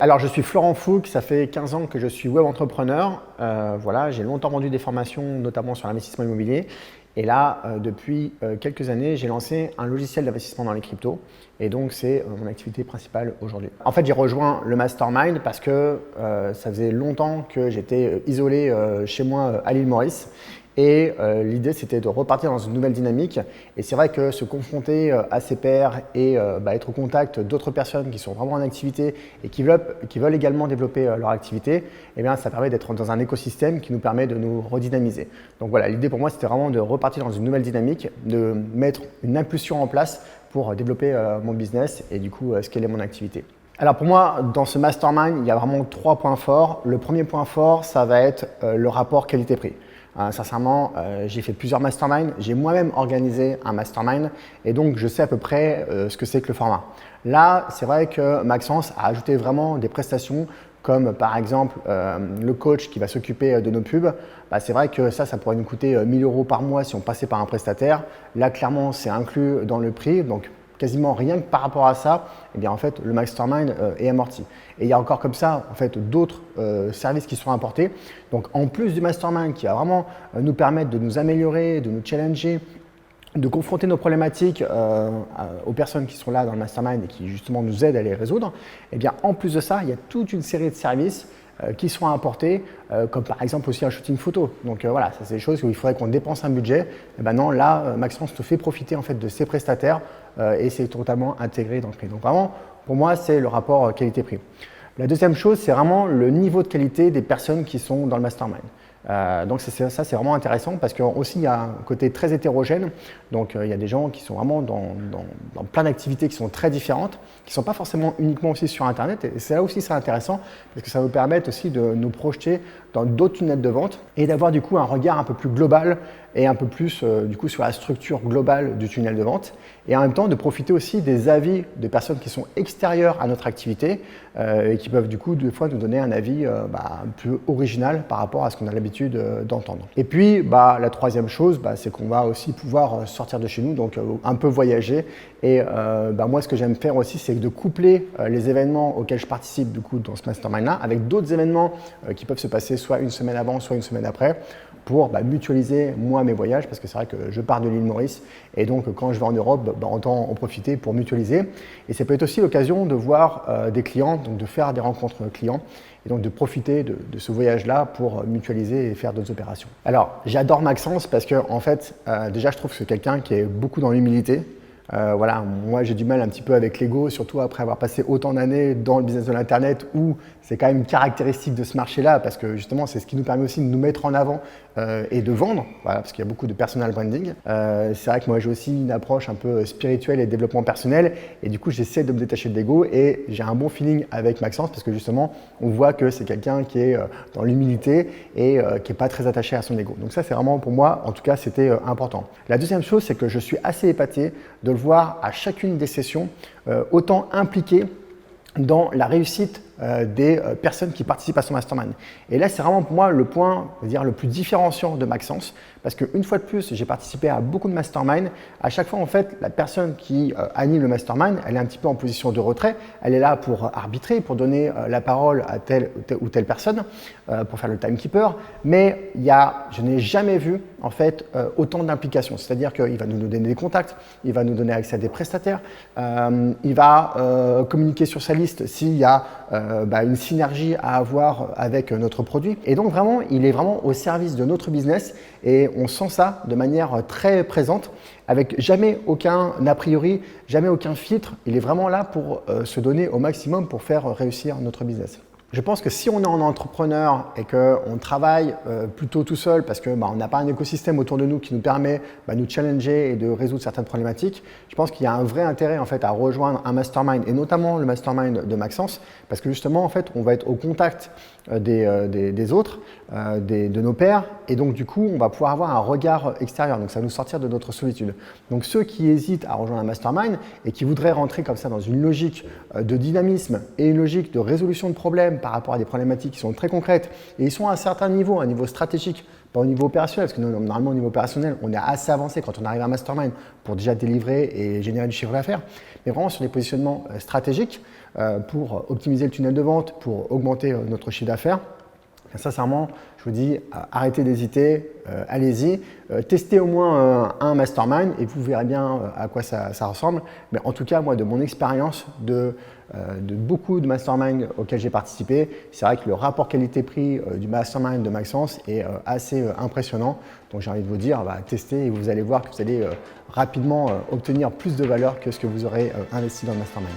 Alors, je suis Florent Fouque, ça fait 15 ans que je suis web entrepreneur. Voilà, j'ai longtemps vendu des formations, notamment sur l'investissement immobilier. Et là, depuis quelques années, j'ai lancé un logiciel d'investissement dans les cryptos. Et donc, c'est mon activité principale aujourd'hui. En fait, j'ai rejoint le Mastermind parce que ça faisait longtemps que j'étais isolé chez moi à l'île Maurice. Et l'idée, c'était de repartir dans une nouvelle dynamique. Et c'est vrai que se confronter à ses pairs et être au contact d'autres personnes qui sont vraiment en activité et qui veulent également développer leur activité, eh bien, ça permet d'être dans un écosystème qui nous permet de nous redynamiser. Donc voilà, l'idée pour moi, c'était vraiment de repartir dans une nouvelle dynamique, de mettre une impulsion en place pour développer mon business et du coup, scaler mon activité. Alors pour moi, dans ce mastermind, il y a vraiment 3 points forts. Le premier point fort, ça va être le rapport qualité-prix. Sincèrement, j'ai fait plusieurs masterminds, j'ai moi-même organisé un mastermind et donc je sais à peu près ce que c'est que le format. Là, c'est vrai que Maxence a ajouté vraiment des prestations comme par exemple le coach qui va s'occuper de nos pubs. C'est vrai que ça pourrait nous coûter 1 000 € par mois si on passait par un prestataire. Là, clairement, c'est inclus dans le prix. Donc, quasiment rien que par rapport à ça, eh bien en fait, le mastermind est amorti. Et il y a encore comme ça en fait, d'autres services qui sont apportés. Donc en plus du mastermind qui va vraiment nous permettre de nous améliorer, de nous challenger, de confronter nos problématiques aux personnes qui sont là dans le mastermind et qui justement nous aident à les résoudre, eh bien en plus de ça, il y a toute une série de services qui sont apportés, comme par exemple aussi un shooting photo. Donc voilà, ça c'est des choses où il faudrait qu'on dépense un budget. Et ben non, là, Maxence te fait profiter en fait de ses prestataires et c'est totalement intégré dans le prix. Donc vraiment, pour moi, c'est le rapport qualité-prix. La deuxième chose, c'est vraiment le niveau de qualité des personnes qui sont dans le mastermind. Donc ça, c'est vraiment intéressant parce qu'il y a un côté très hétérogène. Donc il y a des gens qui sont vraiment dans plein d'activités qui sont très différentes, qui ne sont pas forcément uniquement aussi sur Internet. Et c'est là aussi c'est intéressant parce que ça nous permet aussi de nous projeter dans d'autres tunnels de vente et d'avoir du coup un regard un peu plus global et un peu plus du coup sur la structure globale du tunnel de vente et en même temps de profiter aussi des avis de personnes qui sont extérieures à notre activité et qui peuvent du coup des fois nous donner un avis un peu original par rapport à ce qu'on a l'habitude d'entendre. Et puis la troisième chose, c'est qu'on va aussi pouvoir sortir de chez nous, donc un peu voyager et moi ce que j'aime faire aussi c'est de coupler les événements auxquels je participe du coup dans ce mastermind là avec d'autres événements qui peuvent se passer soit une semaine avant, soit une semaine après pour mutualiser moi mes voyages parce que c'est vrai que je pars de l'île Maurice et donc quand je vais en Europe, autant en profiter pour mutualiser. Et ça peut être aussi l'occasion de voir des clients, donc de faire des rencontres clients et donc de profiter de ce voyage-là pour mutualiser et faire d'autres opérations. Alors j'adore Maxence parce que en fait, déjà je trouve que c'est quelqu'un qui est beaucoup dans l'humilité. Voilà, moi j'ai du mal un petit peu avec l'ego, surtout après avoir passé autant d'années dans le business de l'internet où c'est quand même une caractéristique de ce marché-là parce que justement c'est ce qui nous permet aussi de nous mettre en avant et de vendre, voilà, parce qu'il y a beaucoup de personal branding. C'est vrai que moi j'ai aussi une approche un peu spirituelle et développement personnel et du coup j'essaie de me détacher de l'ego et j'ai un bon feeling avec Maxence parce que justement on voit que c'est quelqu'un qui est dans l'humilité et qui n'est pas très attaché à son ego. Donc ça c'est vraiment pour moi, en tout cas c'était important. La deuxième chose c'est que je suis assez épaté de le voir à chacune des sessions autant impliqué dans la réussite des personnes qui participent à son mastermind. Et là, c'est vraiment pour moi le point, le plus différenciant de Maxence, parce qu'une fois de plus, j'ai participé à beaucoup de mastermind. À chaque fois, en fait, la personne qui anime le mastermind, elle est un petit peu en position de retrait. Elle est là pour arbitrer, pour donner la parole à telle ou telle personne, pour faire le timekeeper. Mais je n'ai jamais vu en fait autant d'implication. C'est-à-dire qu'il va nous donner des contacts, il va nous donner accès à des prestataires, il va communiquer sur sa liste s'il y a une synergie à avoir avec notre produit. Et donc vraiment, il est vraiment au service de notre business et on sent ça de manière très présente avec jamais aucun a priori, jamais aucun filtre. Il est vraiment là pour se donner au maximum pour faire réussir notre business. Je pense que si on est en entrepreneur et qu'on travaille plutôt tout seul parce qu'on n'a pas un écosystème autour de nous qui nous permet de nous challenger et de résoudre certaines problématiques, je pense qu'il y a un vrai intérêt en fait, à rejoindre un mastermind et notamment le mastermind de Maxence parce que justement en fait, on va être au contact des autres, de nos pairs et donc du coup on va pouvoir avoir un regard extérieur, donc ça va nous sortir de notre solitude. Donc ceux qui hésitent à rejoindre un mastermind et qui voudraient rentrer comme ça dans une logique de dynamisme et une logique de résolution de problèmes problèmes par rapport à des problématiques qui sont très concrètes et ils sont à un certain niveau, un niveau stratégique, pas au niveau opérationnel, parce que normalement au niveau opérationnel, on est assez avancé quand on arrive à un mastermind pour déjà délivrer et générer du chiffre d'affaires, mais vraiment sur des positionnements stratégiques pour optimiser le tunnel de vente, pour augmenter notre chiffre d'affaires. Sincèrement, je vous dis, arrêtez d'hésiter, allez-y, testez au moins un mastermind et vous verrez bien à quoi ça ressemble. Mais en tout cas, moi, de mon expérience, de beaucoup de masterminds auxquels j'ai participé, c'est vrai que le rapport qualité-prix du mastermind de Maxence est assez impressionnant. Donc j'ai envie de vous dire, testez et vous allez voir que vous allez rapidement obtenir plus de valeur que ce que vous aurez investi dans le mastermind.